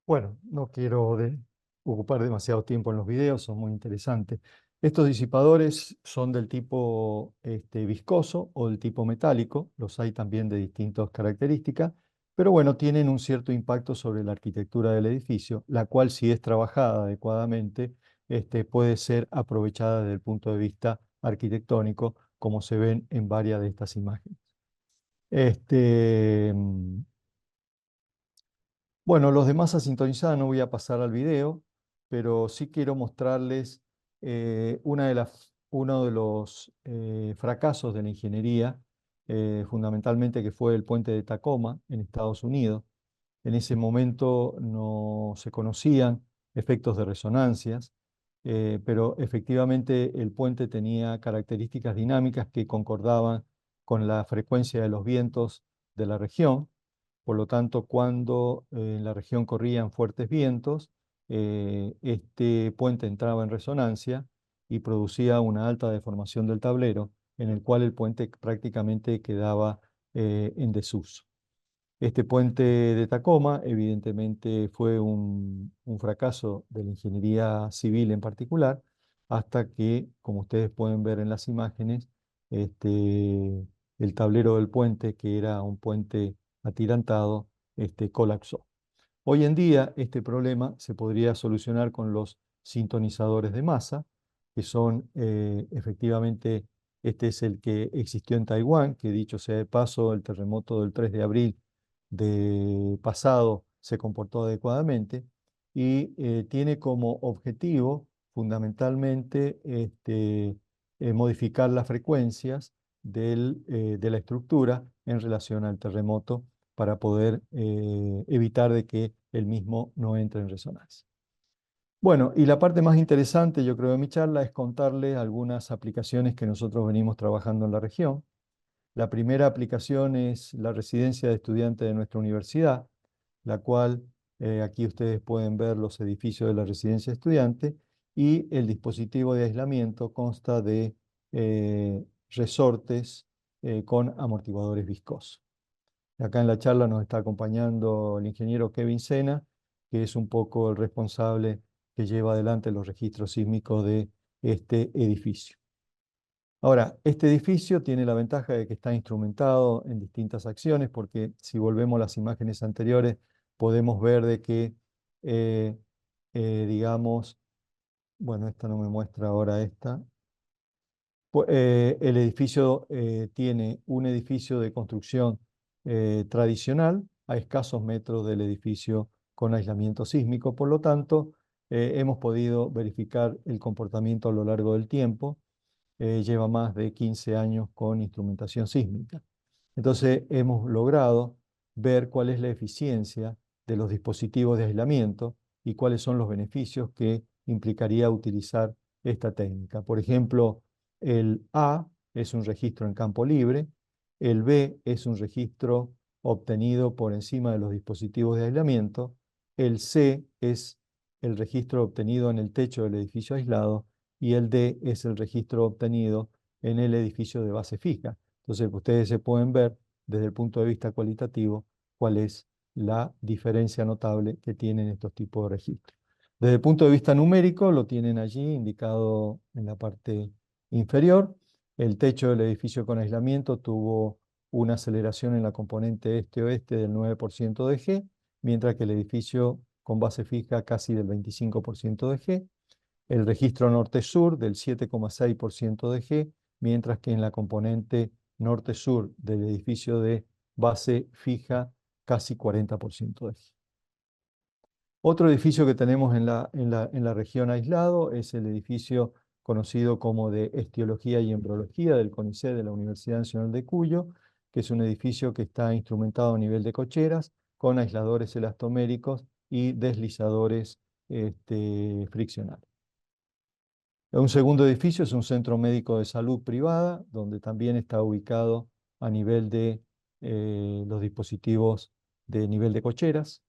Bueno, no quiero ocupar demasiado tiempo en los videos, son muy interesantes. Estos disipadores son del tipo viscoso o del tipo metálico, los hay también de distintas características, pero bueno, tienen un cierto impacto sobre la arquitectura del edificio, la cual si es trabajada adecuadamente, puede ser aprovechada desde el punto de vista arquitectónico, como se ven en varias de estas imágenes. Este, mm, bueno, los demás a sintonizar no voy a pasar al video, pero sí quiero mostrarles uno de los fracasos de la ingeniería, fundamentalmente que fue el puente de Tacoma en Estados Unidos. En ese momento no se conocían efectos de resonancias, pero efectivamente el puente tenía características dinámicas que concordaban con la frecuencia de los vientos de la región. Por lo tanto, cuando en la región corrían fuertes vientos, este puente entraba en resonancia y producía una alta deformación del tablero, en el cual el puente prácticamente quedaba en desuso. Este puente de Tacoma evidentemente fue un fracaso de la ingeniería civil en particular, hasta que, como ustedes pueden ver en las imágenes, el tablero del puente, que era un puente atirantado, colapsó. Hoy en día este problema se podría solucionar con los sintonizadores de masa, que son efectivamente, este es el que existió en Taiwán, que dicho sea de paso, el terremoto del 3 de abril de pasado se comportó adecuadamente y tiene como objetivo fundamentalmente modificar las frecuencias de la estructura en relación al terremoto para poder evitar de que el mismo no entre en resonancia. Bueno, y la parte más interesante, yo creo, de mi charla es contarles algunas aplicaciones que nosotros venimos trabajando en la región. La primera aplicación es la residencia de estudiantes de nuestra universidad, la cual aquí ustedes pueden ver los edificios de la residencia de estudiantes, y el dispositivo de aislamiento consta de resortes con amortiguadores viscosos. Acá en la charla nos está acompañando el ingeniero Kevin Sena, que es un poco el responsable que lleva adelante los registros sísmicos de este edificio. Ahora, este edificio tiene la ventaja de que está instrumentado en distintas acciones, porque si volvemos a las imágenes anteriores, podemos ver de que, eh, digamos, bueno, esta no me muestra ahora esta. El edificio tiene un edificio de construcción tradicional a escasos metros del edificio con aislamiento sísmico. Por lo tanto, hemos podido verificar el comportamiento a lo largo del tiempo. Lleva más de 15 años con instrumentación sísmica. Entonces, hemos logrado ver cuál es la eficiencia de los dispositivos de aislamiento y cuáles son los beneficios que implicaría utilizar esta técnica. Por ejemplo, el A es un registro en campo libre, el B es un registro obtenido por encima de los dispositivos de aislamiento, el C es el registro obtenido en el techo del edificio aislado, y el D es el registro obtenido en el edificio de base fija. Entonces, ustedes se pueden ver desde el punto de vista cualitativo cuál es la diferencia notable que tienen estos tipos de registros. Desde el punto de vista numérico, lo tienen allí indicado en la parte inferior. El techo del edificio con aislamiento tuvo una aceleración en la componente este-oeste del 9% de G, mientras que el edificio con base fija casi del 25% de G. El registro norte-sur del 7,6% de G, mientras que en la componente norte-sur del edificio de base fija casi 40% de G. Otro edificio que tenemos en la región aislado es el edificio conocido como de Estiología y Embriología del CONICET de la Universidad Nacional de Cuyo, que es un edificio que está instrumentado a nivel de cocheras, con aisladores elastoméricos y deslizadores friccionales. Un segundo edificio es un centro médico de salud privada, donde también está ubicado a nivel de los dispositivos de nivel de cocheras.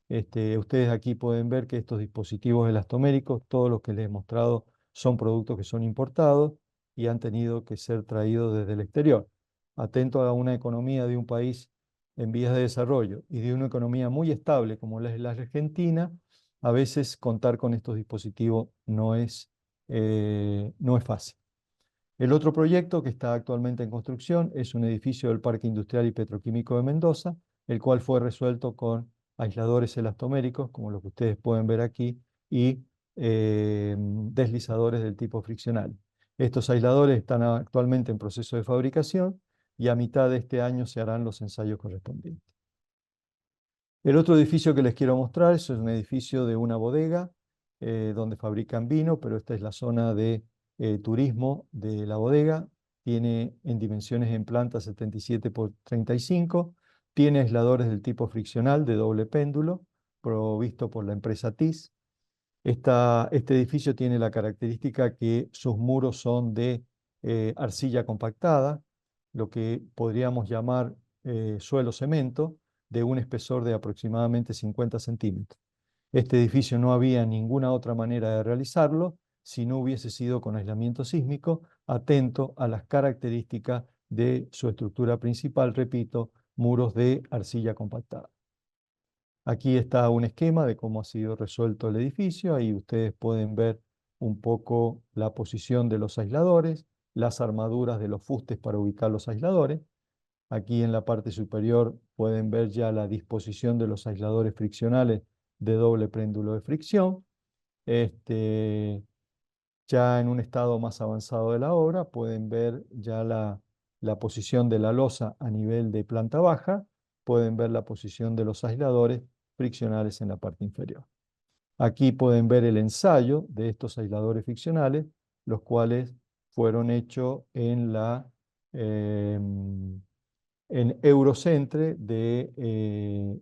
Ustedes aquí pueden ver que estos dispositivos elastoméricos, todos los que les he mostrado, son productos que son importados y han tenido que ser traídos desde el exterior. Atento a una economía de un país en vías de desarrollo y de una economía muy estable como la Argentina, a veces contar con estos dispositivos no es fácil. El otro proyecto que está actualmente en construcción es un edificio del Parque Industrial y Petroquímico de Mendoza, el cual fue resuelto con aisladores elastoméricos, como los que ustedes pueden ver aquí, y deslizadores del tipo friccional. Estos aisladores están actualmente en proceso de fabricación y a mitad de este año se harán los ensayos correspondientes. El otro edificio que les quiero mostrar es un edificio de una bodega donde fabrican vino, pero esta es la zona de turismo de la bodega. Tiene en dimensiones en planta 77 por 35. Tiene aisladores del tipo friccional de doble péndulo, provisto por la empresa TIS. Este edificio tiene la característica que sus muros son de arcilla compactada, lo que podríamos llamar suelo cemento, de un espesor de aproximadamente 50 centímetros. Este edificio no había ninguna otra manera de realizarlo si no hubiese sido con aislamiento sísmico, atento a las características de su estructura principal, repito, muros de arcilla compactada. Aquí está un esquema de cómo ha sido resuelto el edificio. Ahí ustedes pueden ver un poco la posición de los aisladores, las armaduras de los fustes para ubicar los aisladores. Aquí en la parte superior pueden ver ya la disposición de los aisladores friccionales de doble péndulo de fricción. Ya en un estado más avanzado de la obra pueden ver ya la posición de la losa a nivel de planta baja, pueden ver la posición de los aisladores friccionales en la parte inferior. Aquí pueden ver el ensayo de estos aisladores friccionales, los cuales fueron hechos en Eurocentre de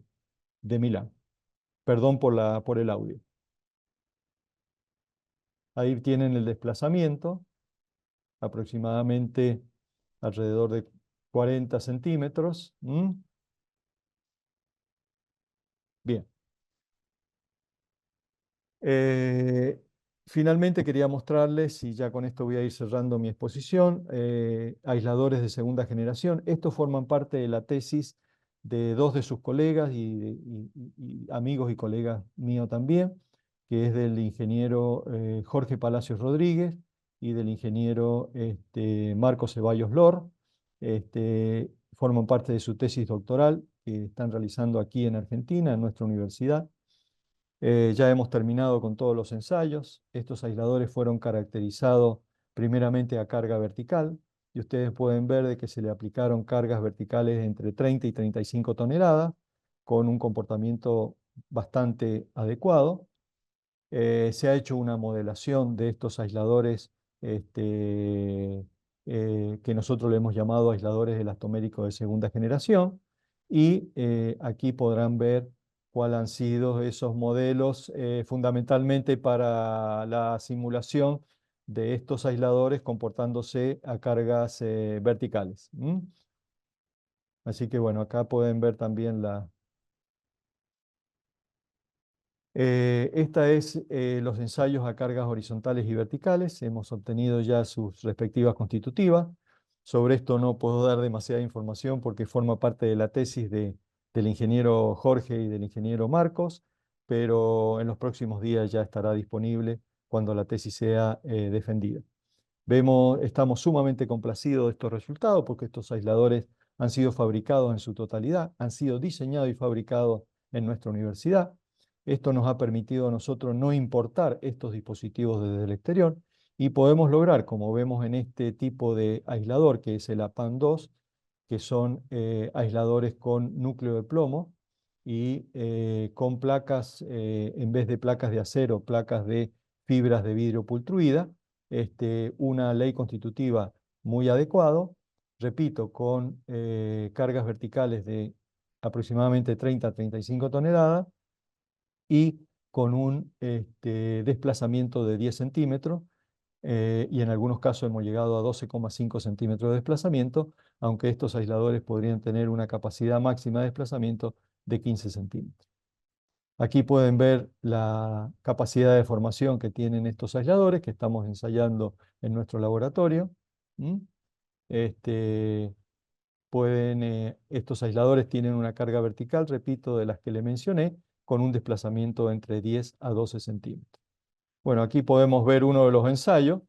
Milán. Perdón por el audio. Ahí tienen el desplazamiento, aproximadamente alrededor de 40 centímetros. Bien. Eh, Finalmente quería mostrarles, y ya con esto voy a ir cerrando mi exposición, aisladores de segunda generación. Estos forman parte de la tesis de dos de sus colegas y amigos y colegas míos también, que es del ingeniero Jorge Palacios Rodríguez y del ingeniero Marco Ceballos Lor. Forman parte de su tesis doctoral que están realizando aquí en Argentina, en nuestra universidad. Ya hemos terminado con todos los ensayos. Estos aisladores fueron caracterizados primeramente a carga vertical y ustedes pueden ver de que se le aplicaron cargas verticales entre 30 y 35 toneladas con un comportamiento bastante adecuado. Se ha hecho una modelación de estos aisladores que nosotros le hemos llamado aisladores elastoméricos de segunda generación y aquí podrán ver cuáles han sido esos modelos fundamentalmente para la simulación de estos aisladores comportándose a cargas verticales. Así que bueno, acá pueden ver también esta es los ensayos a cargas horizontales y verticales. Hemos obtenido ya sus respectivas constitutivas. Sobre esto no puedo dar demasiada información porque forma parte de la tesis del ingeniero Jorge y del ingeniero Marcos, pero en los próximos días ya estará disponible cuando la tesis sea defendida. Estamos sumamente complacidos de estos resultados porque estos aisladores han sido fabricados en su totalidad, han sido diseñados y fabricados en nuestra universidad. Esto nos ha permitido a nosotros no importar estos dispositivos desde el exterior y podemos lograr, como vemos en este tipo de aislador, que es el APAN-2, que son aisladores con núcleo de plomo y con placas, en vez de placas de acero, placas de fibras de vidrio pultruida, una ley constitutiva muy adecuado, repito, con cargas verticales de aproximadamente 30 a 35 toneladas y con un desplazamiento de 10 centímetros, y en algunos casos hemos llegado a 12,5 centímetros de desplazamiento, aunque estos aisladores podrían tener una capacidad máxima de desplazamiento de 15 centímetros. Aquí pueden ver la capacidad de formación que tienen estos aisladores que estamos ensayando en nuestro laboratorio. ¿Mm? Este, Estos aisladores tienen una carga vertical, repito, de las que le mencioné, con un desplazamiento entre 10 a 12 centímetros. Bueno, aquí podemos ver uno de los ensayos.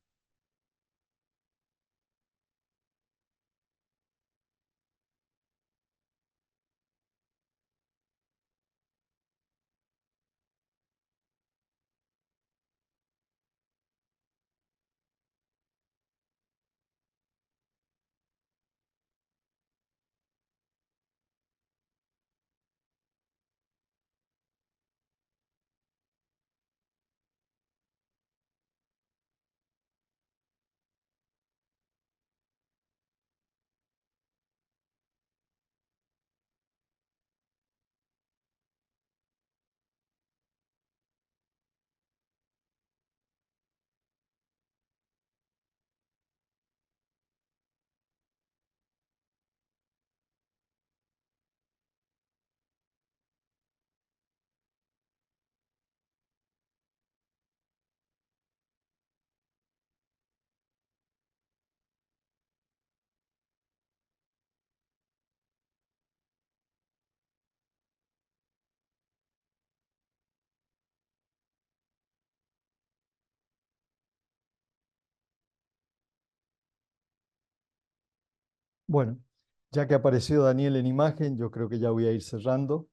Bueno, ya que apareció Daniel en imagen, yo creo que ya voy a ir cerrando,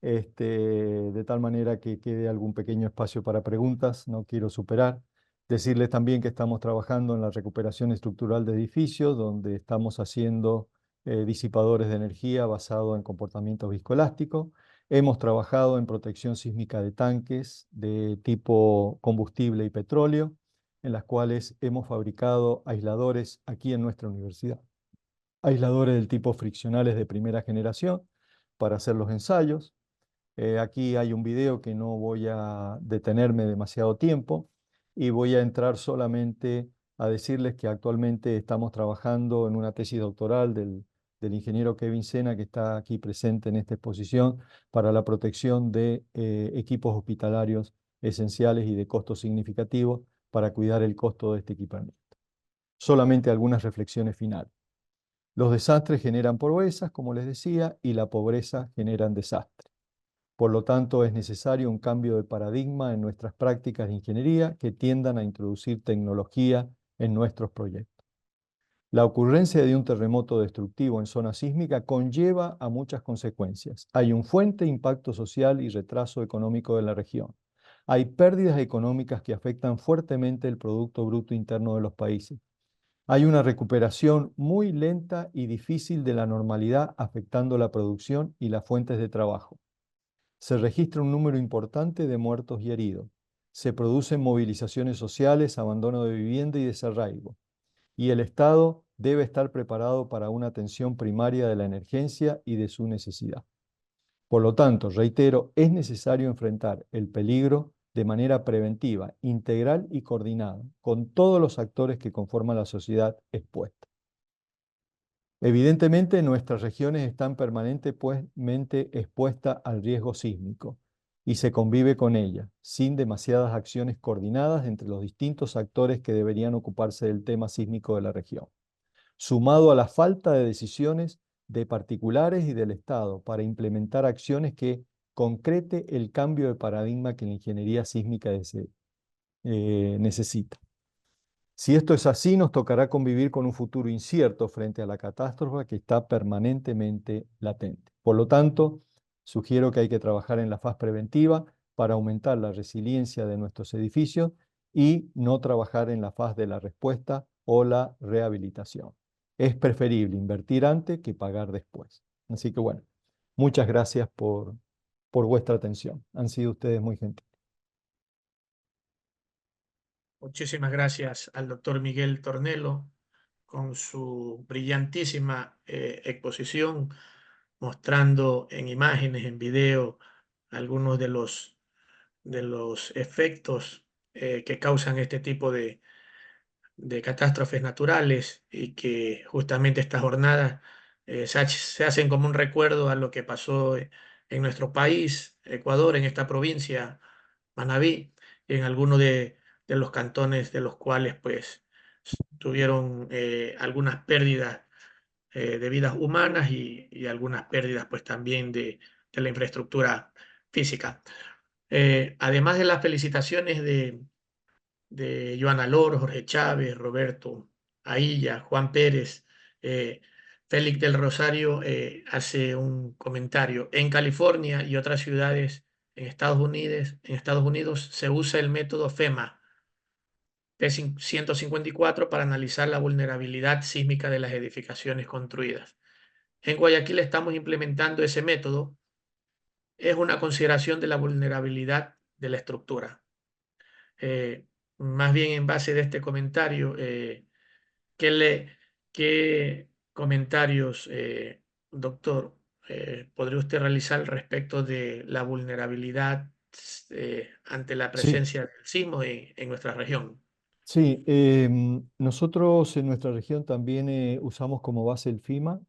de tal manera que quede algún pequeño espacio para preguntas, no quiero superar. Decirles también que estamos trabajando en la recuperación estructural de edificios, donde estamos haciendo disipadores de energía basados en comportamientos viscoelásticos. Hemos trabajado en protección sísmica de tanques de tipo combustible y petróleo, en las cuales hemos fabricado aisladores aquí en nuestra universidad, aisladores del tipo friccionales de primera generación para hacer los ensayos. Aquí hay un video que no voy a detenerme demasiado tiempo y voy a entrar solamente a decirles que actualmente estamos trabajando en una tesis doctoral del ingeniero Kevin Sena, que está aquí presente en esta exposición, para la protección de equipos hospitalarios esenciales y de costos significativos para cuidar el costo de este equipamiento. Solamente algunas reflexiones finales. Los desastres generan pobrezas, como les decía, y la pobreza generan desastres. Por lo tanto, es necesario un cambio de paradigma en nuestras prácticas de ingeniería que tiendan a introducir tecnología en nuestros proyectos. La ocurrencia de un terremoto destructivo en zona sísmica conlleva a muchas consecuencias. Hay un fuerte impacto social y retraso económico de la región. Hay pérdidas económicas que afectan fuertemente el Producto Bruto Interno de los países. Hay una recuperación muy lenta y difícil de la normalidad, afectando la producción y las fuentes de trabajo. Se registra un número importante de muertos y heridos. Se producen movilizaciones sociales, abandono de vivienda y desarraigo. Y el Estado debe estar preparado para una atención primaria de la emergencia y de su necesidad. Por lo tanto, reitero, es necesario enfrentar el peligro de manera preventiva, integral y coordinada, con todos los actores que conforman la sociedad expuesta. Evidentemente, nuestras regiones están permanentemente expuestas al riesgo sísmico y se convive con ella, sin demasiadas acciones coordinadas entre los distintos actores que deberían ocuparse del tema sísmico de la región, sumado a la falta de decisiones de particulares y del Estado para implementar acciones que concrete el cambio de paradigma que la ingeniería sísmica necesita. Si esto es así, nos tocará convivir con un futuro incierto frente a la catástrofe que está permanentemente latente. Por lo tanto, sugiero que hay que trabajar en la fase preventiva para aumentar la resiliencia de nuestros edificios y no trabajar en la fase de la respuesta o la rehabilitación. Es preferible invertir antes que pagar después. Así que bueno, muchas gracias por vuestra atención. Han sido ustedes muy gentiles. Muchísimas gracias al doctor Miguel Tornelo con su brillantísima exposición, mostrando en imágenes, en video, algunos de los efectos que causan este tipo de catástrofes naturales y que justamente estas jornadas se hacen como un recuerdo a lo que pasó en nuestro país, Ecuador, en esta provincia, Manabí, y en algunos de los cantones de los cuales pues tuvieron algunas pérdidas de vidas humanas y algunas pérdidas pues también de la infraestructura física. Además de las felicitaciones de Joana Lor, Jorge Chávez, Roberto Ailla, Juan Pérez, eh, Félix del Rosario hace un comentario. En California y otras ciudades en Estados Unidos se usa el método FEMA P154 para analizar la vulnerabilidad sísmica de las edificaciones construidas. En Guayaquil estamos implementando ese método. Es una consideración de la vulnerabilidad de la estructura. Eh, Más bien en base de este comentario, ¿qué, qué comentarios, doctor, podría usted realizar respecto de la vulnerabilidad ante la Sí, presencia del sismo en nuestra región? sí, nosotros en nuestra región también usamos como base el FIMA,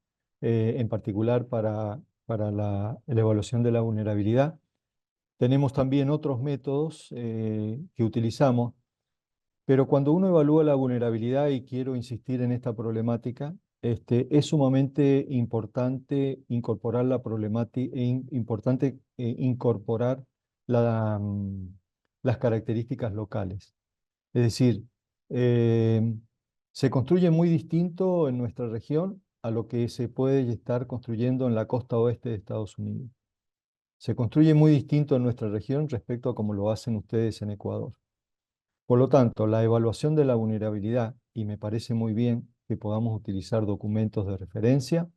en particular para la evaluación de la vulnerabilidad. Tenemos también otros métodos que utilizamos, pero cuando uno evalúa la vulnerabilidad, y quiero insistir en esta problemática, es sumamente importante incorporar la problemática, importante incorporar las características locales. Es decir, eh, se construye muy distinto en nuestra región a lo que se puede estar construyendo en la costa oeste de Estados Unidos. Se construye muy distinto en nuestra región respecto a cómo lo hacen ustedes en Ecuador. Por lo tanto, la evaluación de la vulnerabilidad, y me parece muy bien que podamos utilizar documentos de referencia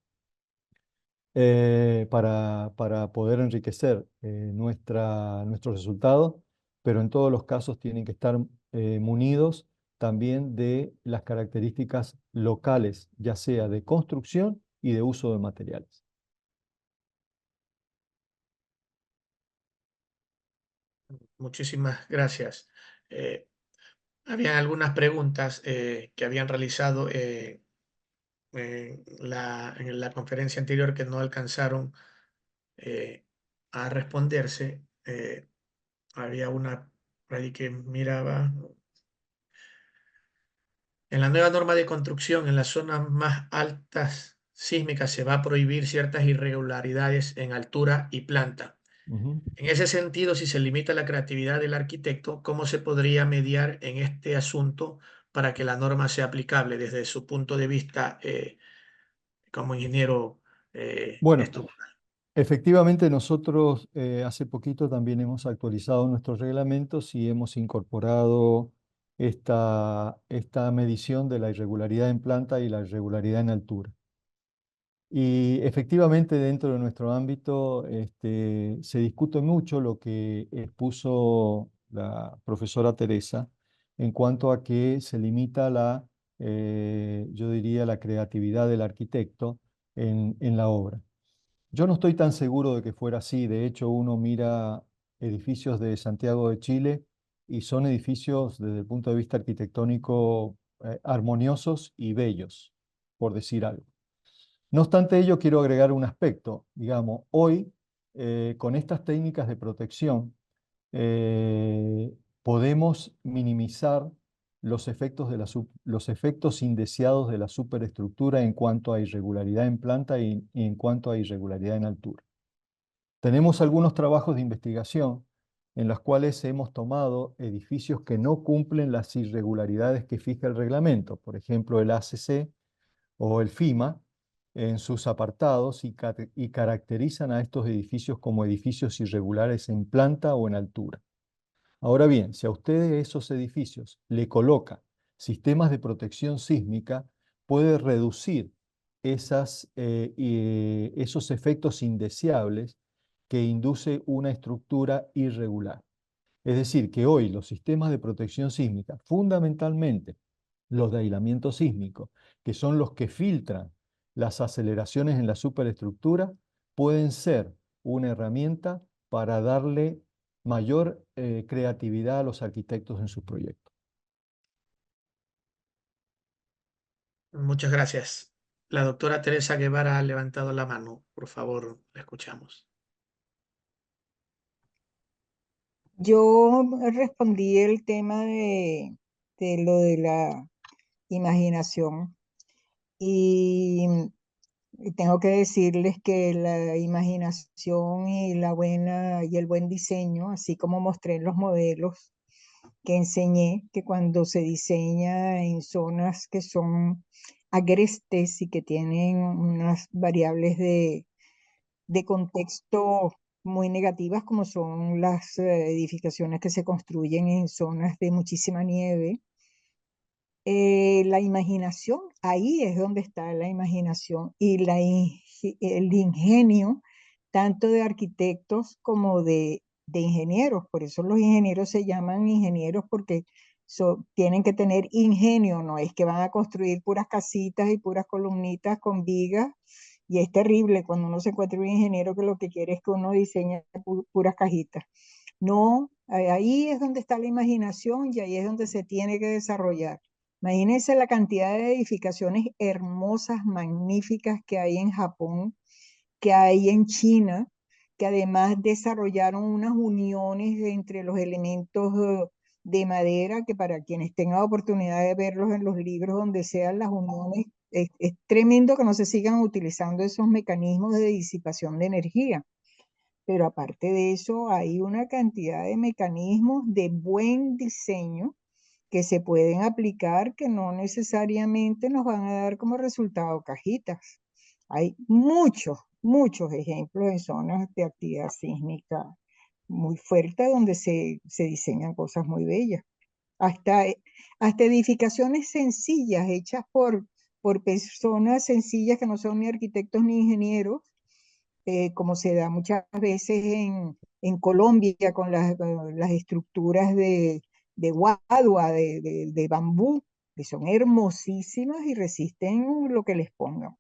para poder enriquecer nuestros resultados, pero en todos los casos tienen que estar munidos también de las características locales, ya sea de construcción y de uso de materiales. Muchísimas gracias. Eh, Habían algunas preguntas que habían realizado en la conferencia anterior que no alcanzaron eh, a responderse. Había una por ahí que miraba. En la nueva norma de construcción, en las zonas más altas sísmicas se va a prohibir ciertas irregularidades en altura y planta. Ujú. En ese sentido, si se limita la creatividad del arquitecto, ¿cómo se podría mediar en este asunto para que la norma sea aplicable desde su punto de vista como ingeniero Bueno, estructural? efectivamente, nosotros hace poquito también hemos actualizado nuestros reglamentos y hemos incorporado esta medición de la irregularidad en planta y la irregularidad en altura. Y efectivamente, dentro de nuestro ámbito se discute mucho lo que expuso la profesora Teresa en cuanto a que se limita yo diría, la creatividad del arquitecto en la obra. Yo no estoy tan seguro de que fuera así. De hecho, uno mira edificios de Santiago de Chile y son edificios desde el punto de vista arquitectónico armoniosos y bellos, por decir algo. No obstante ello, quiero agregar un aspecto. Digamos, hoy, con estas técnicas de protección, podemos minimizar los efectos indeseados de la superestructura en cuanto a irregularidad en planta y en cuanto a irregularidad en altura. Tenemos algunos trabajos de investigación en los cuales hemos tomado edificios que no cumplen las irregularidades que fija el reglamento, por ejemplo, el ACC o el FIMA, en sus apartados y caracterizan a estos edificios como edificios irregulares en planta o en altura. Ahora bien, si a ustedes esos edificios le coloca sistemas de protección sísmica, puede reducir esos efectos indeseables que induce una estructura irregular. Es decir, que hoy los sistemas de protección sísmica, fundamentalmente los de aislamiento sísmico, que son los que filtran las aceleraciones en la superestructura, pueden ser una herramienta para darle mayor creatividad a los arquitectos en sus proyectos. Muchas gracias. La doctora Teresa Guevara ha levantado la mano. Por favor, la escuchamos. Yo respondí el tema de lo de la imaginación y, y tengo que decirles que la imaginación y y el buen diseño, así como mostré en los modelos que enseñé, que cuando se diseña en zonas que son agrestes y que tienen unas variables de contexto muy negativas, como son las edificaciones que se construyen en zonas de muchísima nieve. La imaginación, ahí es donde está la imaginación y el ingenio, tanto de arquitectos como de ingenieros. Por eso los ingenieros se llaman ingenieros porque tienen que tener ingenio, no es que van a construir puras casitas y puras columnitas con vigas. Y es terrible cuando uno se encuentra un ingeniero que lo que quiere es que uno diseñe puras cajitas. No, ahí es donde está la imaginación y ahí es donde se tiene que desarrollar. Imagínense la cantidad de edificaciones hermosas, magníficas que hay en Japón, que hay en China, que además desarrollaron unas uniones entre los elementos de madera, que para quienes tengan oportunidad de verlos en los libros, donde sean las uniones, es tremendo que no se sigan utilizando esos mecanismos de disipación de energía. Pero aparte de eso, hay una cantidad de mecanismos de buen diseño que se pueden aplicar, que no necesariamente nos van a dar como resultado cajitas. Hay muchos ejemplos en zonas de actividad sísmica muy fuerte donde se diseñan cosas muy bellas. Hasta, hasta edificaciones sencillas hechas por personas sencillas que no son ni arquitectos ni ingenieros, como se da muchas veces en Colombia con las estructuras de guadua, de bambú, que son hermosísimas y resisten lo que les pongan.